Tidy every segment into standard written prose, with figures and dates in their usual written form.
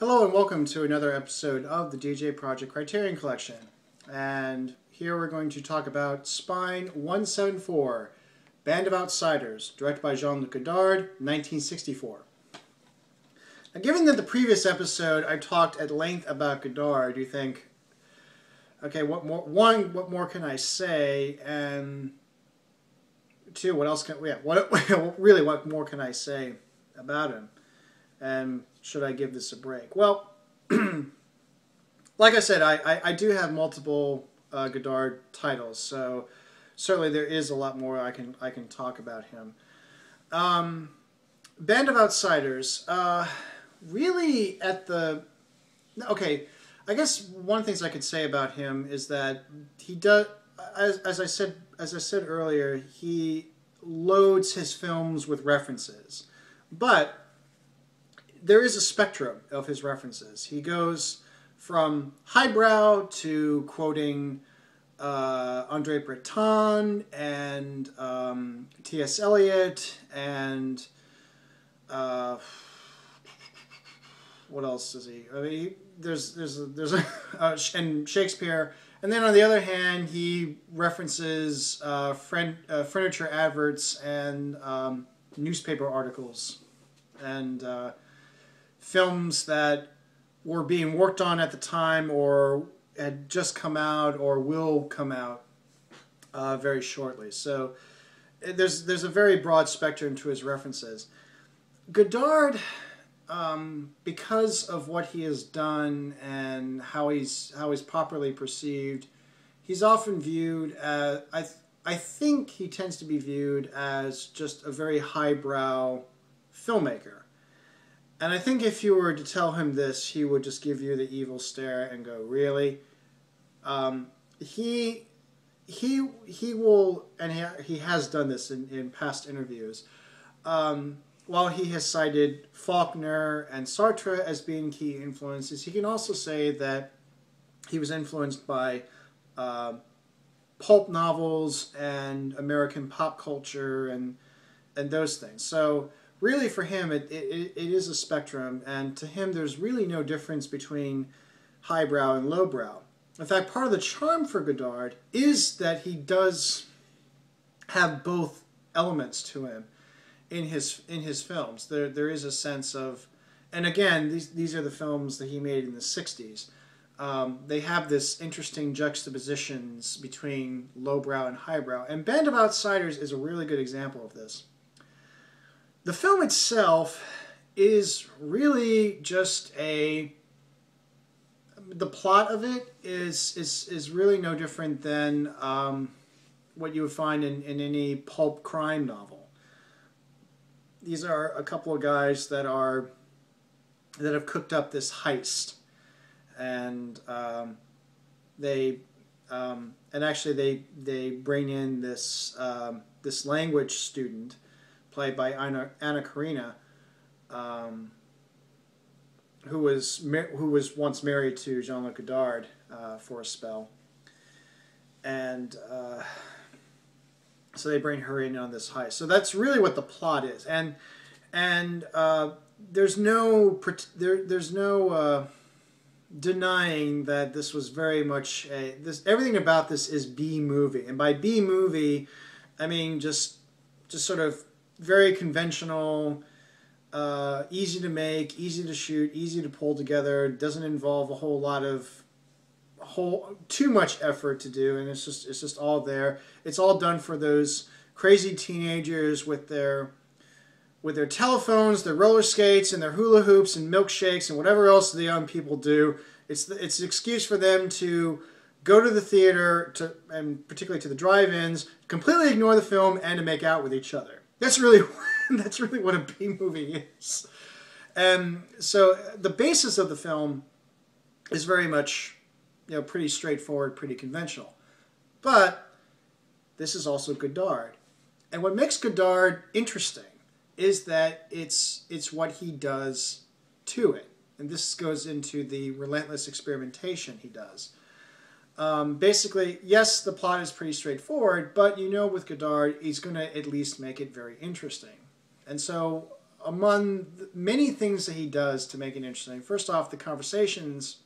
Hello and welcome to another episode of the djproject Criterion Collection. And here we're going to talk about Spine 174, Band of Outsiders, directed by Jean-Luc Godard, 1964. Now, given that the previous episode I talked at length about Godard, you think, okay, what more can I say? And two, what more can I say about him? And should I give this a break? Well, like I said, I do have multiple Godard titles, so certainly there is a lot more I can talk about him. Band of Outsiders, really at the... Okay, I guess one of the things I could say about him is that he does, as I said earlier, he loads his films with references, but there is a spectrum of his references. He goes from highbrow to quoting Andre Breton and T.S. Eliot and what else does he? I mean, there's and Shakespeare. And then on the other hand, he references furniture adverts and newspaper articles and films that were being worked on at the time or had just come out or will come out very shortly. So there's a very broad spectrum to his references. Godard, because of what he has done and how he's properly perceived, he's often viewed as, I think he tends to be viewed as just a very highbrow filmmaker. And I think if you were to tell him this, he would just give you the evil stare and go, "Really?" He will, and he has done this in past interviews. While he has cited Faulkner and Sartre as being key influences, he can also say that he was influenced by pulp novels and American pop culture and those things. So really, for him, it is a spectrum, and to him, there's really no difference between highbrow and lowbrow. In fact, part of the charm for Godard is that he does have both elements to him in his films. There is a sense of, and again, these are the films that he made in the 60s. They have this interesting juxtapositions between lowbrow and highbrow, and Band of Outsiders is a really good example of this. The film itself is really just the plot of it is really no different than what you would find in any pulp crime novel. These are a couple of guys that have cooked up this heist, and they bring in this language student played by Anna Karina, who was once married to Jean-Luc Godard for a spell, and so they bring her in on this heist. So that's really what the plot is, and there's no denying that this was very much everything about this is B movie, and by B movie, I mean just sort of very conventional, easy to make, easy to shoot, easy to pull together. Doesn't involve a whole lot of too much effort to do, and it's just all there. It's all done for those crazy teenagers with their telephones, their roller skates, and their hula hoops and milkshakes and whatever else the young people do. It's an excuse for them to go to the theater, and particularly to the drive-ins, completely ignore the film and to make out with each other. That's really what a B movie is. And so the basis of the film is very much, pretty straightforward, pretty conventional. But this is also Godard. And what makes Godard interesting is that it's what he does to it. And this goes into the relentless experimentation he does. Basically, yes, the plot is pretty straightforward, but with Godard, he's going to at least make it very interesting. And so among many things that he does to make it interesting. First off, the conversations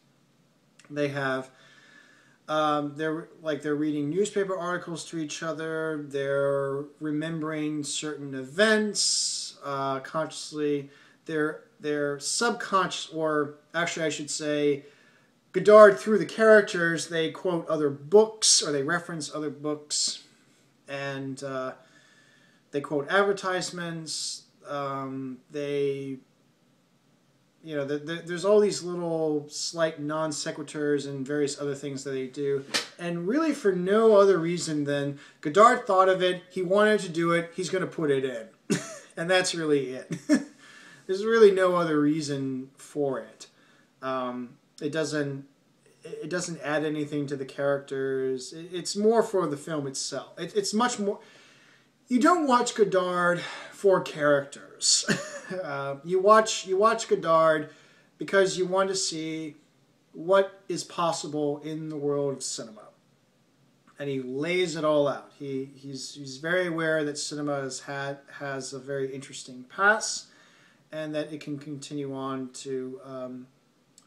they have. They're reading newspaper articles to each other. They're remembering certain events consciously. They're subconscious, or actually, I should say, Godard, through the characters, they quote other books, or they reference other books, and they quote advertisements. There's all these little slight non sequiturs and various other things that they do, and really for no other reason than Godard thought of it, he wanted to do it, he's going to put it in, and that's really it. There's really no other reason for it. It doesn't add anything to the characters. It's more for the film itself. It's much more. You don't watch Godard for characters. You watch Godard because you want to see what is possible in the world of cinema, and he lays it all out. He's very aware that cinema has a very interesting past, and that it can continue on to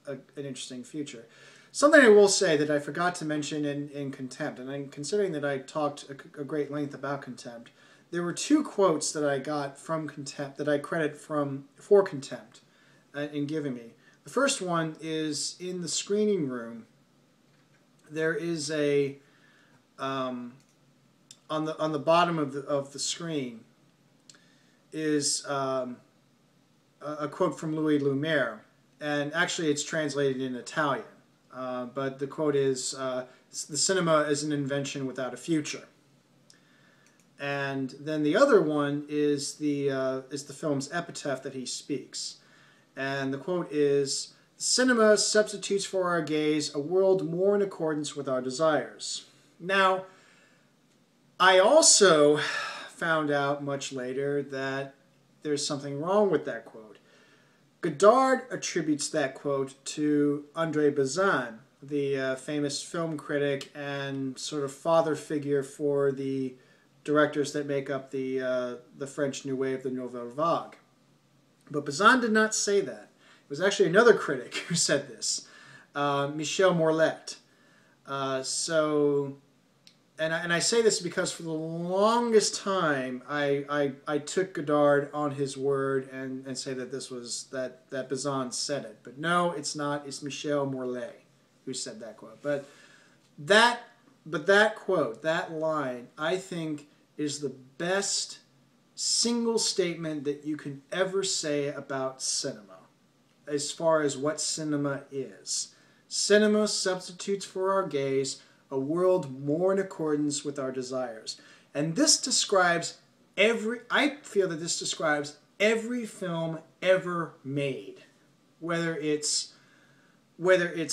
an interesting future. Something I will say that I forgot to mention in Contempt, and considering that I talked a great length about Contempt, there were two quotes that I got from Contempt that I credit for Contempt in giving me. The first one is in the screening room. There is on the bottom of the screen is a quote from Louis Lumiere, and actually it's translated in Italian. But the quote is, "The cinema is an invention without a future." And then the other one is the film's epitaph that he speaks, and the quote is, "Cinema substitutes for our gaze a world more in accordance with our desires." Now, I also found out much later that there's something wrong with that quote. Godard attributes that quote to André Bazin, the famous film critic and sort of father figure for the directors that make up the French New Wave, the Nouvelle Vague. But Bazin did not say that. It was actually another critic who said this, Michel Morlet. And I say this because for the longest time I took Godard on his word and say that this was that Bazin said it. But no, it's not. It's Michel Morlet who said that quote. But that quote, that line, I think is the best single statement that you can ever say about cinema, as far as what cinema is. Cinema substitutes for our gaze a world more in accordance with our desires. And this describes I feel that this describes every film ever made. Whether it's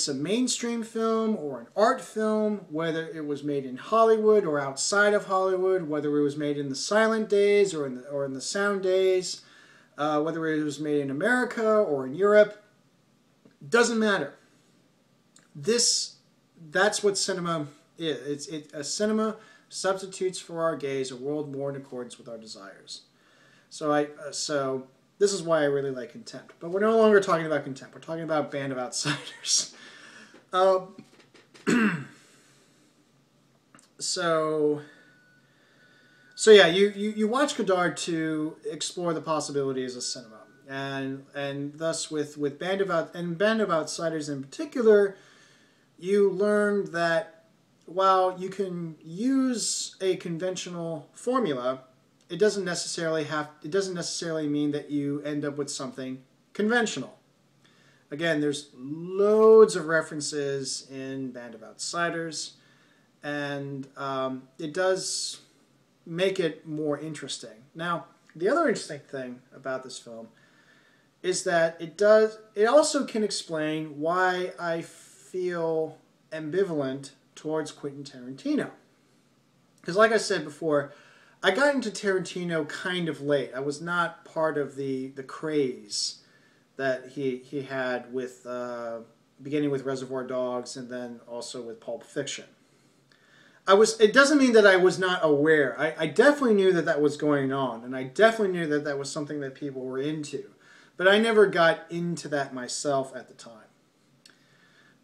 a mainstream film or an art film, whether it was made in Hollywood or outside of Hollywood, whether it was made in the silent days or in the sound days, whether it was made in America or in Europe, doesn't matter. That's what cinema is. A cinema substitutes for our gaze a world more in accordance with our desires. So this is why I really like Contempt. But we're no longer talking about Contempt. We're talking about Band of Outsiders. So yeah, you watch Godard to explore the possibilities of cinema, and thus with Band of Outsiders in particular, you learn that while you can use a conventional formula, it doesn't necessarily mean that you end up with something conventional. Again, there's loads of references in Band of Outsiders, and it does make it more interesting. Now, the other interesting thing about this film is that it also can explain why I feel ambivalent towards Quentin Tarantino. Because like I said before, I got into Tarantino kind of late. I was not part of the craze that he had with beginning with Reservoir Dogs and then also with Pulp Fiction. It doesn't mean that I was not aware. I definitely knew that that was going on, and I definitely knew that that was something that people were into. But I never got into that myself at the time.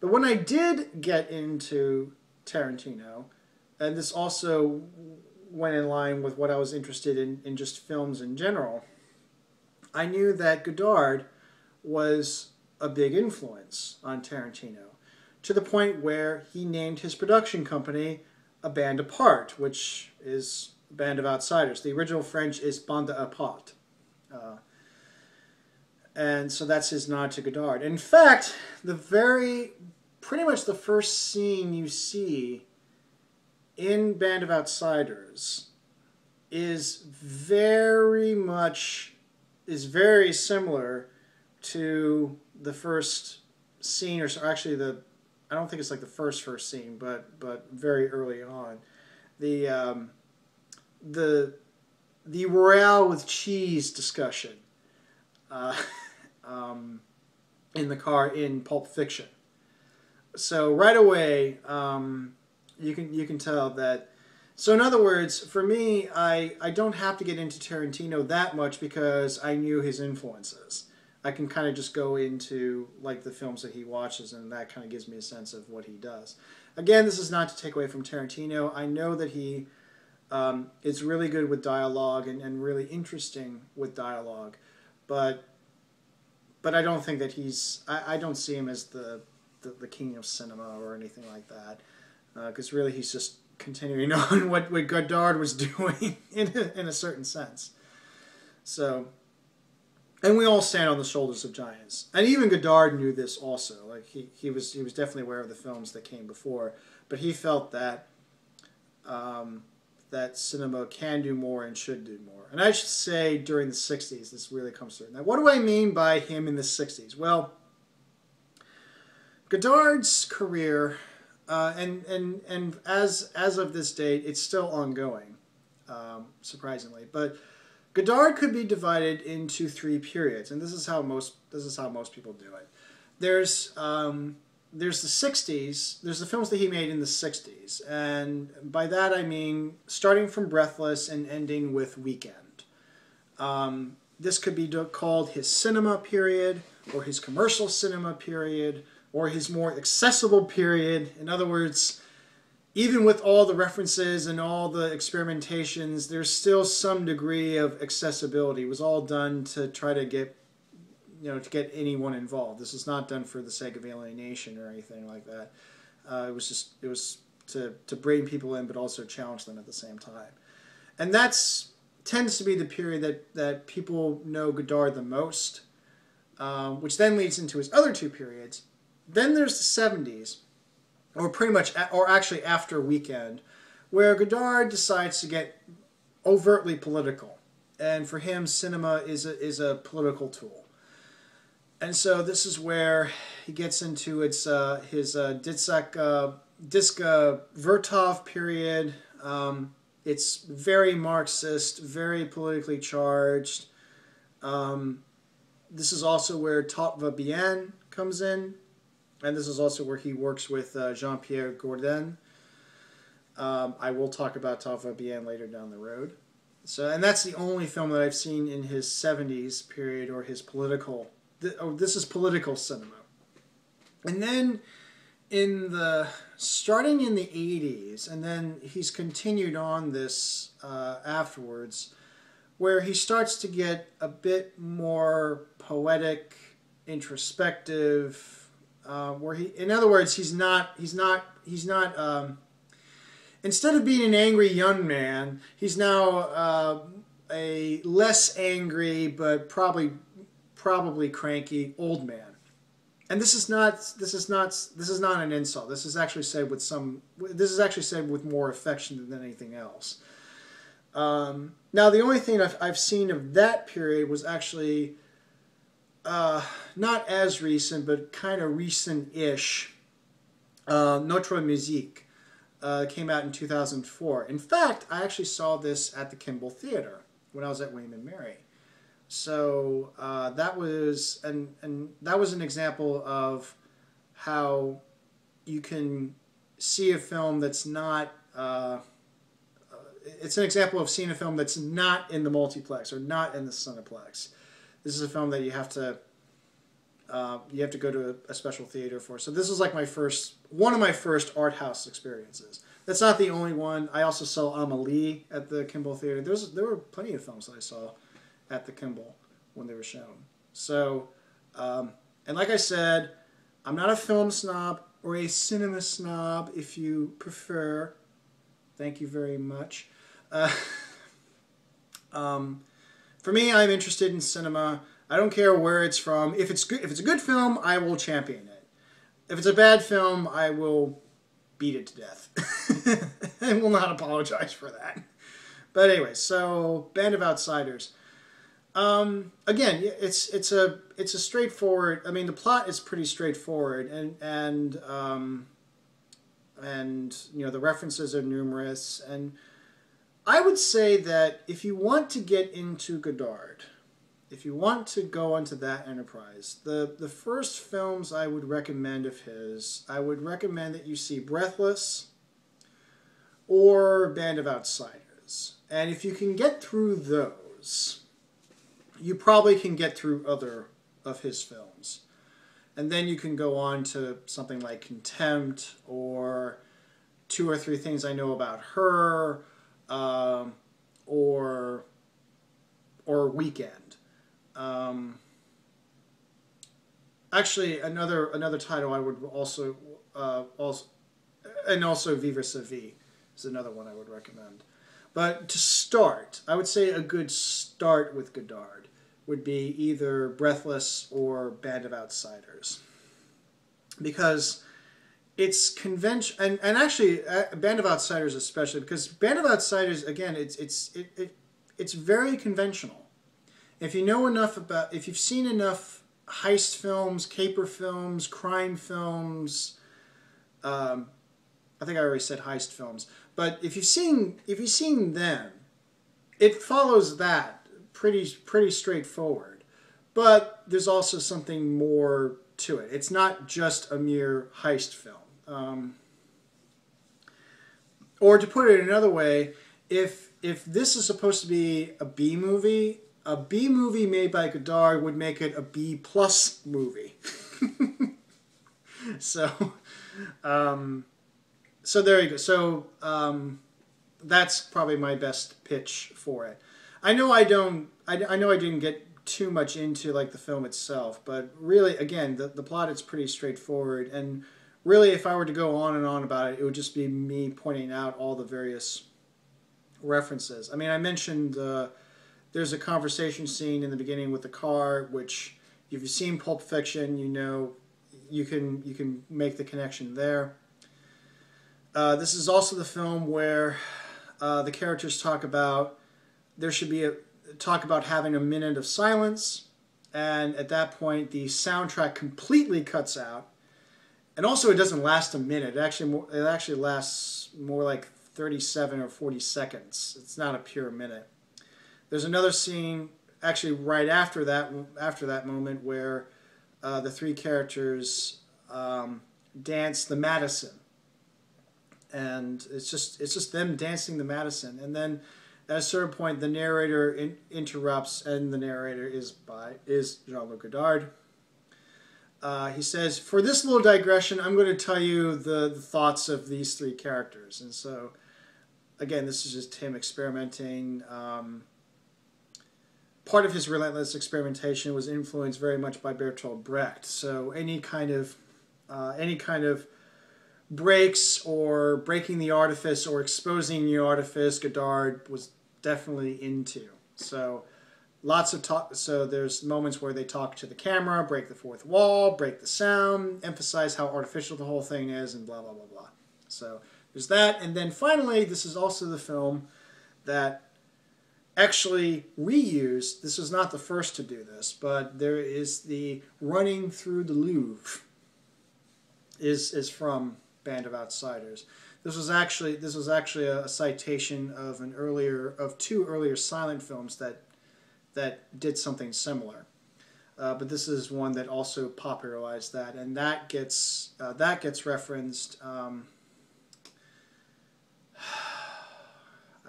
But when I did get into Tarantino, and this also went in line with what I was interested in just films in general, I knew that Godard was a big influence on Tarantino, to the point where he named his production company A Bande Apart, which is a band of outsiders. The original French is Bande Apart. And so that's his nod to Godard. In fact, pretty much the first scene you see in Band of Outsiders is very similar to the first scene, or actually I don't think it's like the first scene, but very early on, the Royale with cheese discussion in the car in Pulp Fiction. So right away, you can tell that. So in other words, for me, I don't have to get into Tarantino that much because I knew his influences. I can kind of just go into like the films that he watches, and that kind of gives me a sense of what he does. Again, this is not to take away from Tarantino. I know that he is really good with dialogue and really interesting with dialogue, but I don't think that I don't see him as the king of cinema or anything like that, because really he's just continuing on what Godard was doing in a certain sense. So, and we all stand on the shoulders of giants, and even Godard knew this also. Like he was definitely aware of the films that came before, but he felt that that cinema can do more and should do more. And I should say during the 60s, this really comes through. Now, what do I mean by him in the 60s? Well, Godard's career, and as of this date, it's still ongoing, surprisingly. But Godard could be divided into three periods, and this is how most people do it. There's the 60s. There's the films that he made in the 60s, and by that I mean starting from Breathless and ending with Weekend. This could be called his cinema period, or his commercial cinema period, or his more accessible period. In other words, even with all the references and all the experimentations, there's still some degree of accessibility. It was all done to try to get anyone involved. This is not done for the sake of alienation or anything like that. It was to bring people in, but also challenge them at the same time. And tends to be the period that people know Godard the most, which then leads into his other two periods. Then there's the 70s, or actually after Weekend, where Godard decides to get overtly political, and for him, cinema is a political tool. And so this is where he gets into his Ditka Vertov period. It's very Marxist, very politically charged. This is also where Tout va bien comes in. And this is also where he works with Jean-Pierre Gordin. I will talk about Tout va bien later down the road. And that's the only film that I've seen in his 70s period, or his political. This is political cinema. And then starting in the 80s, and then he's continued on this afterwards, where he starts to get a bit more poetic, introspective. Where in other words, he's not. Instead of being an angry young man, he's now a less angry but probably cranky old man. And this is not an insult. This is actually said with more affection than anything else. Now, the only thing I've seen of that period was actually not as recent, but kind of recent-ish. Notre Musique came out in 2004. In fact, I actually saw this at the Kimball Theater when I was at William & Mary. So that was an example of how you can see a film that's not it's an example of seeing a film that's not in the multiplex or not in the Cineplex. This is a film that you have to go to a special theater for. So this was like one of my first art house experiences. That's not the only one. I also saw Amelie at the Kimball Theater. There were plenty of films that I saw at the Kimball when they were shown. So, and like I said, I'm not a film snob or a cinema snob, if you prefer. Thank you very much. For me, I'm interested in cinema. I don't care where it's from. If it's good, if it's a good film, I will champion it. If it's a bad film, I will beat it to death. I will not apologize for that. But anyway, so Band of Outsiders. Again, it's a straightforward. I mean, the plot is pretty straightforward, and you know, the references are numerous. And I would say that if you want to get into Godard, if you want to go into that enterprise, the first films I would recommend of his, I would recommend that you see Breathless or Band of Outsiders. And if you can get through those, you probably can get through other of his films. And then you can go on to something like Contempt or Two or Three Things I Know About Her, or Weekend. Actually, another title I would also Vivre sa vie is another one I would recommend. But to start, I would say a good start with Godard would be either Breathless or Band of Outsiders, because it's convention and actually Band of Outsiders especially, because Band of Outsiders, again, it's very conventional. If you know enough about, if you've seen enough heist films, caper films, crime films, I think I already said heist films, but if you've seen them, it follows that pretty straightforward. But there's also something more to it. It's not just a mere heist film. Or to put it another way, if this is supposed to be a B movie made by Godard would make it a B+ movie. So there you go. So that's probably my best pitch for it. I know I didn't get too much into like the film itself, but really, again, the plot is pretty straightforward, and really, if I were to go on and on about it, it would just be me pointing out all the various references. I mean, I mentioned there's a conversation scene in the beginning with the car, which if you've seen Pulp Fiction, you know you can make the connection there. This is also the film where the characters talk about having a minute of silence, and at that point the soundtrack completely cuts out, and also it doesn't last a minute. It actually lasts more like 37 or 40 seconds. It's not a pure minute. There's another scene actually right after that moment where the three characters dance the Madison, and it's just them dancing the Madison, and then at a certain point the narrator interrupts, and the narrator is Jean-Luc Godard. He says, "For this little digression, I'm going to tell you the thoughts of these three characters." And so, again, this is just him experimenting. Part of his relentless experimentation was influenced very much by Bertolt Brecht. So any kind of breaks or breaking the artifice or exposing the artifice, Godard was definitely into. So lots of talk. So there's moments where they talk to the camera, break the fourth wall, break the sound, emphasize how artificial the whole thing is, and blah blah blah blah. So there's that, and then finally, this is also the film that actually reused. This was not the first to do this, but there is the Running Through the Louvre. Is from Band of Outsiders. This was actually a citation of two earlier silent films that did something similar. But this is one that also popularized that, and that gets referenced.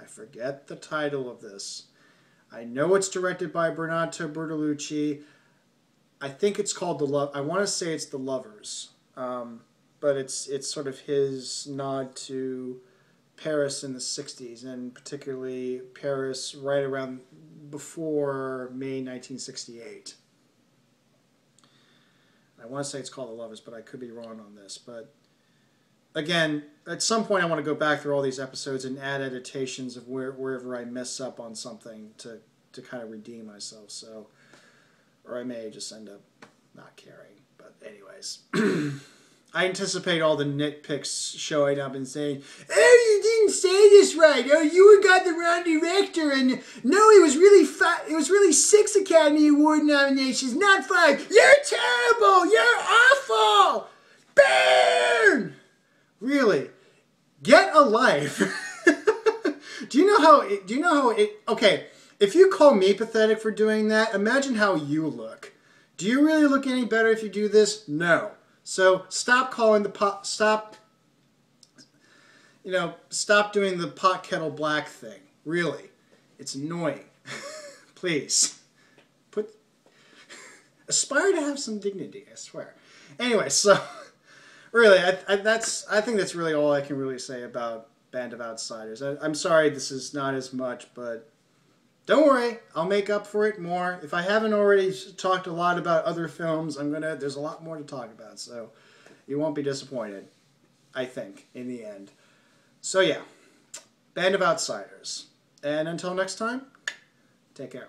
I forget the title of this. I know it's directed by Bernardo Bertolucci. I think it's called I want to say it's The Lovers. But it's sort of his nod to Paris in the 60s, and particularly Paris right around before May 1968. I want to say it's called The Lovers, but I could be wrong on this. But again, at some point I want to go back through all these episodes and add annotations of wherever I mess up on something to kind of redeem myself. So, or I may just end up not caring. But anyways, I anticipate all the nitpicks showing up and saying, "Oh, you didn't say this right. Oh, you got the wrong director. And no, it was really it was really 6 Academy Award nominations, not 5. You're terrible. You're awful. Burn." Really, get a life. Do you know how it? Okay, if you call me pathetic for doing that, imagine how you look. Do you really look any better if you do this? No. So stop calling the pot. Stop doing the pot kettle black thing. Really, it's annoying. Please, aspire to have some dignity. I swear. Anyway, so really, I think that's really all I can really say about Band of Outsiders. I'm sorry this is not as much, but don't worry, I'll make up for it more. If I haven't already talked a lot about other films, there's a lot more to talk about, so you won't be disappointed, I think, in the end. So yeah, Band of Outsiders. And until next time, take care.